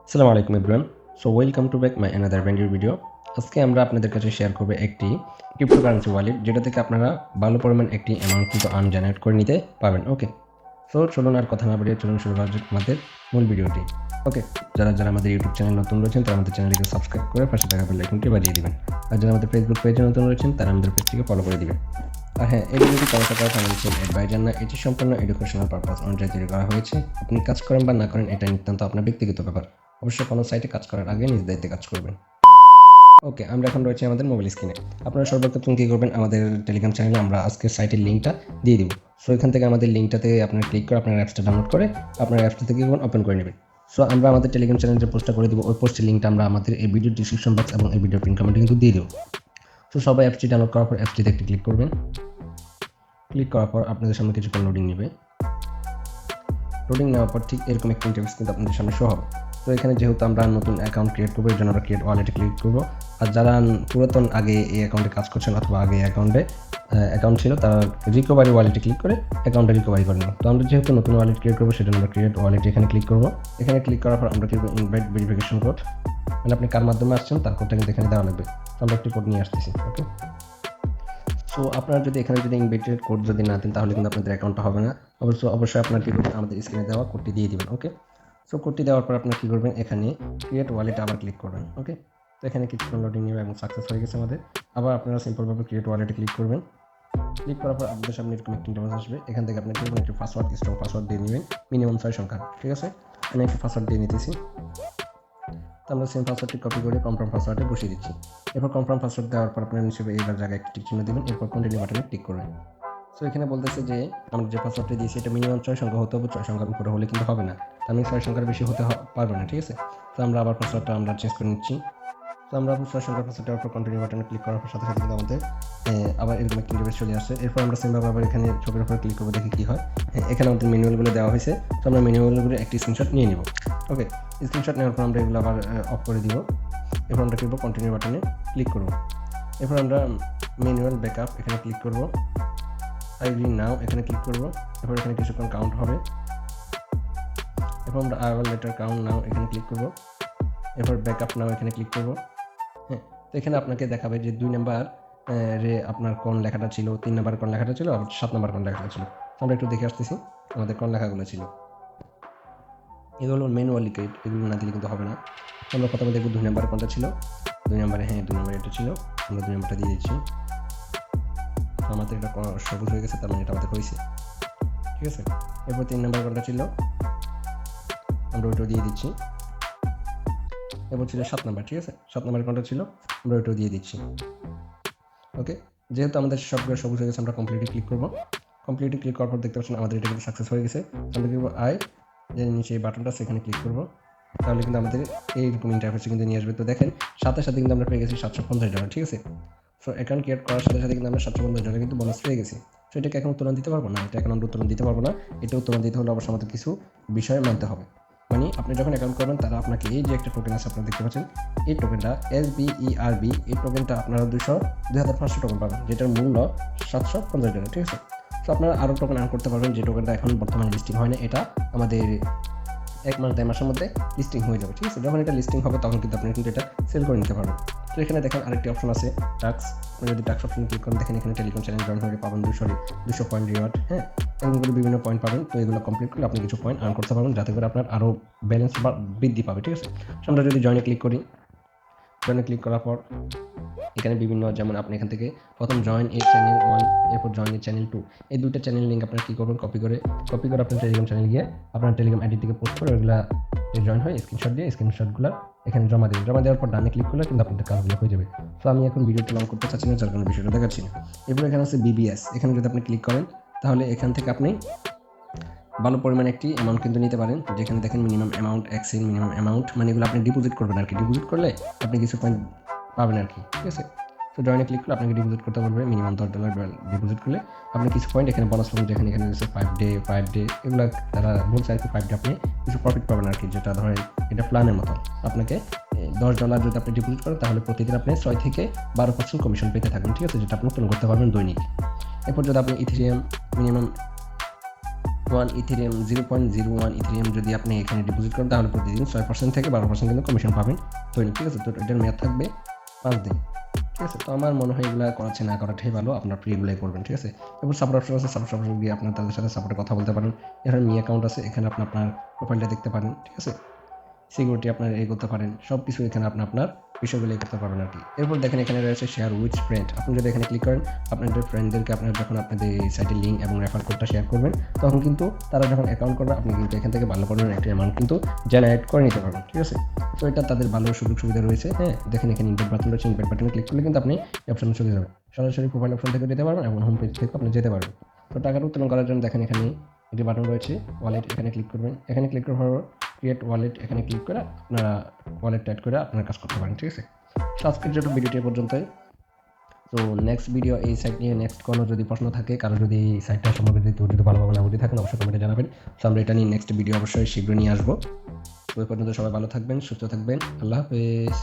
আসসালামু আলাইকুম everyone. So welcome to back my another brand new video. আজকে আমরা আপনাদের কাছে শেয়ার করব একটি ক্রিপ্টোকারেন্সি ওয়ালেট, যেটা থেকে আপনারা ভালো পরিমাণ একটি অ্যামাউন্ট কিন্তু আর্ন জেনারেট করে নিতে পারবেন। ওকে, সো চলুন আর কথা না বাড়িয়ে চলুন শুরু করা যাক আমাদের মূল ভিডিওটি। ওকে, যারা আমাদের ইউটিউব চ্যানেল নতুন রয়েছেন তারা আমাদের চ্যানেলটিকে সাবস্ক্রাইব করে পাশে থাকা বেল আইকনটি বাজিয়ে দিবেন। আর যারা আমাদের ফেসবুক পেজে নতুন রয়েছেন তারা আমাদের পেজটিকে ফলো করে দিবেন। আর হ্যাঁ, এই ভিডিওটি কোনো প্রকার ফাইন্যান্সিয়াল অ্যাডভাইজার না, এটি সম্পূর্ণ এডুকেশনাল পারপাস অনুযায়ী তৈরি করা হয়েছে। আপনি কাজ করেন বা না করেন, এটা নিতান্ত আপনার ব্যক্তিগত ব্যাপার। অবশ্যই কোনো সাইটে কাজ করার আগে নিজ দায়িত্বে কাজ করবেন। ওকে, আমরা এখন রয়েছে আমাদের মোবাইল স্ক্রিনে। আপনারা সর্বপ্রথম কী করবেন, আমাদের টেলিগ্রাম চ্যানেলে আমরা আজকের সাইটের লিঙ্কটা দিয়ে দিব। সো এখান থেকে আমাদের লিঙ্কটাতে আপনারা ক্লিক করে আপনার অ্যাপসটা ডাউনলোড করে আপনার অ্যাপসটা থেকে ওপেন করে নেবেন। সো আমরা আমাদের টেলিগ্রাম চ্যানেলে যে পোস্টটা করে দিব, ওই পোস্টের লিঙ্কটা আমরা আমাদের এই ভিডিও ডিসক্রিপশন বক্স এবং এই ভিডিও পিন কমেন্টে কিন্তু দিয়ে দেবো। সো সবাই অ্যাপসটি ডাউনলোড করার পর অ্যাপসটিতে একটি ক্লিক করবেন। ক্লিক করার পর আপনাদের সামনে কিছুক্ষণ লোডিং নেবে। লোডিং নেওয়ার পর ঠিক এরকম একটি ইন্টারফেস কিন্তু আপনাদের সামনে শো হবে। তো এখানে যেহেতু আমরা নতুন অ্যাকাউন্ট ক্রিয়েট করবো, এর জন্য আমরা ক্রিয়েট ওয়ালেটে ক্লিক করবো। আর যারা পুরাতন আগে এই অ্যাকাউন্টে কাজ করছেন অথবা আগে অ্যাকাউন্ট ছিল, তারা রিকভারি ওয়ালেটে ক্লিক করে অ্যাকাউন্টটা রিকভারি করে নেব। তো আমরা যেহেতু নতুন ওয়ালেট ক্রিয়েট করবো, সেটা আমরা ক্রিয়েট ওয়ালেটে এখানে ক্লিক করবো। এখানে ক্লিক করার পর আমরা কিন্তু ইনভাইট ভেরিফিকেশন কোড, মানে আপনি কার মাধ্যমে আসছেন তার কোডটা কিন্তু এখানে দেওয়া লাগবে। তো আমরা একটি কোড নিয়ে আসতেছি। ওকে, সো আপনারা যদি এখানে ইনভাইটেড কোড যদি না দেন, তাহলে কিন্তু আপনাদের অ্যাকাউন্টটা হবে না। অবশ্যই আপনার কী করবেন, আমাদের স্ক্রিনে দেওয়া কোডটি দিয়ে দিবেন। ওকে, সো কোডটি দেওয়ার পর আপনারা কী করবেন, এখানে ক্রিয়েট ওয়ালেট আবার ক্লিক করবেন। ওকে, তো এখানে কিছুক্ষণ লোডিং নেবে এবং সাকসেস হয়ে গেছে আমাদের। আবার আপনারা সিম্পলভাবে ক্রিয়েট ওয়ালেটে ক্লিক করবেন। ক্লিক করার পর আপনাদের সামনে এরকম একটি ইন্টারফেস আসবে। এখান থেকে আপনি একটি পাসওয়ার্ড, স্ট্রং পাসওয়ার্ড দিয়ে নেবেন, মিনিমাম 6 সংখ্যা। ঠিক আছে, আমি একটি পাসওয়ার্ড দিয়ে নিতেছি। তো আমরা সেম পাসওয়ার্ডটি কপি করে কনফার্ম পাসওয়ার্ডে বসিয়ে দিচ্ছি। এরপর কনফার্ম পাসওয়ার্ড দেওয়ার পর আপনার নিচে এইবার জায়গায় একটি টিক চিহ্ন দেবেন। এরপর কন্টিনিউ বাটনে ক্লিক করবেন। সো এখানে বলতেছে যে আমরা যে পাসওয়ার্ডটি দিয়েছি এটা মিনিমাম 6 সংখ্যা হতে হবে, 6 সংখ্যার উপরে হলে কিন্তু হবে না। আমি 6 সংখ্যার বেশি হতে পারবে না। ঠিক আছে, তো আমরা আবার পাসওয়ার্ডটা আমরা চেঞ্জ করে নিচ্ছি। তো আমরা 6 সংখ্যার পাসওয়ার্ড দেওয়ার পর কন্টিনিউ বাটনে ক্লিক করার সাথে সাথে কিন্তু আমাদের আবার এরকম একটা ইন্টারফেস চলে আসছে। এরপর আমরা সেমভাবে আবার এখানে ছবির উপরে ক্লিক করবো, দেখি কী হয়। এখানে আমাদের ম্যানুয়ালগুলো দেওয়া হয়েছে। তো আমরা ম্যানুয়ালগুলো একটি স্ক্রিনশট নিয়ে নিব। ওকে, স্ক্রিনশট নেওয়ার পর আমরা এগুলো আবার অফ করে দিব। এরপর আমরা করবো কন্টিনিউ বাটনে ক্লিক করব। এরপর আমরা ম্যানুয়াল ব্যাকআপ এখানে ক্লিক করব। আইডি নাও এখানে ক্লিক করব। এরপর এখানে কিছুক্ষণ কাউন্ট হবে। এরপর আমরা আই উইল লেটার কাউন্ট নাও এখানে ক্লিক করব। এরপর ব্যাকআপ নাও এখানে ক্লিক করব। হ্যাঁ, তো এখানে আপনাকে দেখাবে যে 2 নাম্বার রে আপনার কোন লেখাটা ছিল, 3 নাম্বার কোন লেখাটা ছিল, আর 7 নাম্বার কোন লেখাটা ছিল। তো আমরা একটু দেখে আসতেছি আমাদের কোন লেখাগুলো ছিল। এগুলো ম্যানুয়ালি ক্রিয়েট, এগুলো না দিলে কিন্তু হবে না। আমরা প্রথমে দেখব 2 নাম্বার কোনটা ছিল। 2 নাম্বারে, হ্যাঁ 2 নাম্বারে এটা ছিল। আমরা 2 নাম্বারটা দিয়ে দিচ্ছি। আমাদের এটা সবুজ হয়ে গেছে, তার মানে এটা আমাদের হয়েছে। ঠিক আছে, এরপর 3 নাম্বার কোনটা ছিল, আমরা ওইটাও দিয়ে দিচ্ছি। এরপর ছিল 7 নাম্বার। ঠিক আছে, 7 নাম্বার কোনটা ছিল, আমরা ওইটাও দিয়ে দিচ্ছি। ওকে, যেহেতু আমাদের সবগুলো সবুজ হয়ে গেছে, আমরা কমপ্লিটলি ক্লিক করবো। কমপ্লিটলি ক্লিক করার পর দেখতে পাচ্ছেন আমাদের এটা কিন্তু সাকসেস হয়ে গেছে। আমরা করবো যে নিচে এই বাটনটা সেখানে ক্লিক করবো, তাহলে কিন্তু আমাদের এইরকম ইন্টারফেসে কিন্তু নিয়ে আসবে। তো দেখেন সাথে সাথে কিন্তু আমরা পেয়ে গেছি $750। ঠিক আছে, সো অ্যাকাউন্ট ক্রিয়েট করার সাথে সাথে কিন্তু আমরা $750 কিন্তু বোনাস পেয়ে গেছি। সো এটাকে এখন উত্তোলন দিতে পারবো না, এটা এখন আমরা উত্তোলন দিতে পারবো না। এটা উত্তোলন দিতে হলে অবশ্যই আমাদের কিছু বিষয় মানতে হবে। মানে আপনি যখন অ্যাকাউন্ট করবেন, তারা আপনাকে এই যে একটা টোকেন আছে আপনারা দেখতে পাচ্ছেন, এই টোকেনটা SBERB, এই টোকেনটা আপনারা 2500 টোকেন পাবেন, যেটার মূল্য $750। ঠিক আছে, তো আপনারা আরও টোকেন আর্ন করতে পারবেন। যে টোকেনটা এখন বর্তমানে লিস্টিং হয় না, এটা আমাদের 1 মাস 2 মাসের মধ্যে লিস্টিং হয়ে যাবে। ঠিক আছে, যখন এটা লিস্টিং হবে তখন কিন্তু আপনি কিন্তু এটা সেল করে নিতে পারবেন। তো এখানে দেখেন আরেকটি অপশন আছে টাক্স। আপনি যদি টাক্স অপশনে ক্লিক করেন, দেখেন এখানে টেলিগ্রাম চ্যানেল জয়েন হলে পাবেন 200 পয়েন্ট রিওয়ার্ড। হ্যাঁ, এরকম করে বিভিন্ন পয়েন্ট পাবেন। তো এগুলো কমপ্লিট করলে আপনি কিছু পয়েন্ট আর্ন করতে পারবেন, যাতে করে আপনার আরও ব্যালেন্স বা বৃদ্ধি পাবে। ঠিক আছে, আমরা যদি জয়েনে ক্লিক করি, জয়েনে ক্লিক করার পর এখানে বিভিন্ন, যেমন আপনি এখান থেকে প্রথম জয়েন এই চ্যানেল 1, এরপর জয়েন এই চ্যানেল 2, এই দুইটা চ্যানেল লিঙ্ক আপনারা কী করবেন, কপি করে আপনার টেলিগ্রাম চ্যানেল গিয়ে আপনার টেলিগ্রাম আইডি থেকে পোস্ট করে ওইগুলা জয়েন হয় স্ক্রিনশট দিয়ে স্ক্রিনশটগুলো এখানে জমা দিন। জমা দেওয়ার পর ডানে ক্লিক করলে কিন্তু আপনাদের কাজগুলো হয়ে যাবে। তো আমি এখন ভিডিওটা লং করতে চাচ্ছি না, যার কারণে বিষয়টা দেখাচ্ছি না। এরপর এখানে আছে BBS, এখানে যদি আপনি ক্লিক করেন, তাহলে এখান থেকে আপনি ভালো পরিমাণে একটি অ্যামাউন্ট কিন্তু নিতে পারেন। যেখানে দেখেন মিনিমাম অ্যামাউন্ট, এক্সিন মিনিমাম অ্যামাউন্ট, মানে এগুলো আপনি ডিপোজিট করবেন আর কি। ডিপোজিট করলে আপনি কিছু পয়েন্ট পাবেন আর কি। ঠিক আছে, তো জয়েনে ক্লিক করলে আপনাকে ডিপোজিট করতে বলবে। মিনিমাম $10 ডিপোজিট করলে আপনি কিছু পয়েন্ট এখানে বোনাস পাবেন। যেখানে রয়েছে 5 ডে এগুলো তারা বলছে আর কি। 5 ডে আপনি কিছু প্রফিট পাবেন আর কি, যেটা ধরেন এটা প্ল্যানের মতো। আপনাকে $10 যদি আপনি ডিপোজিট করেন, তাহলে প্রতিদিন আপনি 6 থেকে 12% কমিশন পেতে থাকবেন। ঠিক আছে, যেটা আপনি উত্তোলন করতে পারবেন দৈনিক। এরপর যদি আপনি ইথেরিয়াম মিনিমাম 1 ইথেরিয়াম 0.01 ইথেরিয়াম যদি আপনি এখানে ডিপোজিট করেন তাহলে প্রতিদিন 6% থেকে 12% কিন্তু কমিশন পাবেন দৈনিক, ঠিক আছে। তো এটার মেয়াদ থাকবে 5 দিন, ঠিক আছে। তো আমার মনে হয় এগুলো করাচ্ছে না করাটাই ভালো, আপনার ফ্রি এগুলোই করবেন, ঠিক আছে। এরপর সাপোর্ট অপশন আছে, সাপোর্ট অপশন গিয়ে আপনার তাদের সাথে সাপোর্টে কথা বলতে পারেন। এখানে মি অ্যাকাউন্ট আছে, এখানে আপনি আপনার প্রোফাইলটা দেখতে পারেন, ঠিক আছে। সিকিউরিটি আপনার করতে পারেন, সব কিছু এখানে আপনার বিষয়গুলো করতে পারবেন আর কি। এরপর দেখেন এখানে রয়েছে শেয়ার উইথ ফ্রেন্ড। আপনি যদি এখানে ক্লিক করেন আপনাদের ফ্রেন্ডদেরকে আপনার যখন আপনাদের এই সাইটের লিঙ্ক এবং রেফার কোডটা শেয়ার করবেন তখন কিন্তু তারা যখন অ্যাকাউন্ট করবে আপনি কিন্তু এখান থেকে ভালো পরিমাণ একটা অ্যামাউন্ট কিন্তু জেনারেট করে নিতে পারবেন, ঠিক আছে। তো এটা তাদের ভালো সুযোগ সুবিধা রয়েছে। হ্যাঁ, দেখেন এখানে ইনভাইট বাটন রয়েছে, ইনভাইট বাটনে ক্লিক করলে কিন্তু আপনি এই অপশনে চলে যাবেন, সরাসরি প্রোফাইল অপশন থেকে যেতে পারবেন এবং হোম পেজ থেকে আপনি যেতে পারবেন। তো টাকাটা উত্তোলন করার জন্য দেখেন এখানে একটি বাটন রয়েছে ওয়ালেট, এখানে ক্লিক করবেন। এখানে ক্লিক করার পর ক্রিয়েট ওয়ালেট এখানে ক্লিক করে আপনারা ওয়ালেট অ্যাড করে আপনারা কাজ করতে পারেন, ঠিক আছে। তো আজকের জন্য ভিডিওটি পর্যন্তই। তো নেক্সট ভিডিও এই সাইট নিয়ে নেক্সট কোনো যদি প্রশ্ন থাকে, কারো যদি এই সাইটটা সম্পর্কে যদি ভালোভাবে না বুঝে থাকেন অবশ্যই কমেন্টে জানাবেন। তো আমরা এটা নিয়ে নেক্সট ভিডিও অবশ্যই শীঘ্রই নিয়ে আসবো। তো ওই পর্যন্ত সবাই ভালো থাকবেন, সুস্থ থাকবেন, আল্লাহ হাফেজ।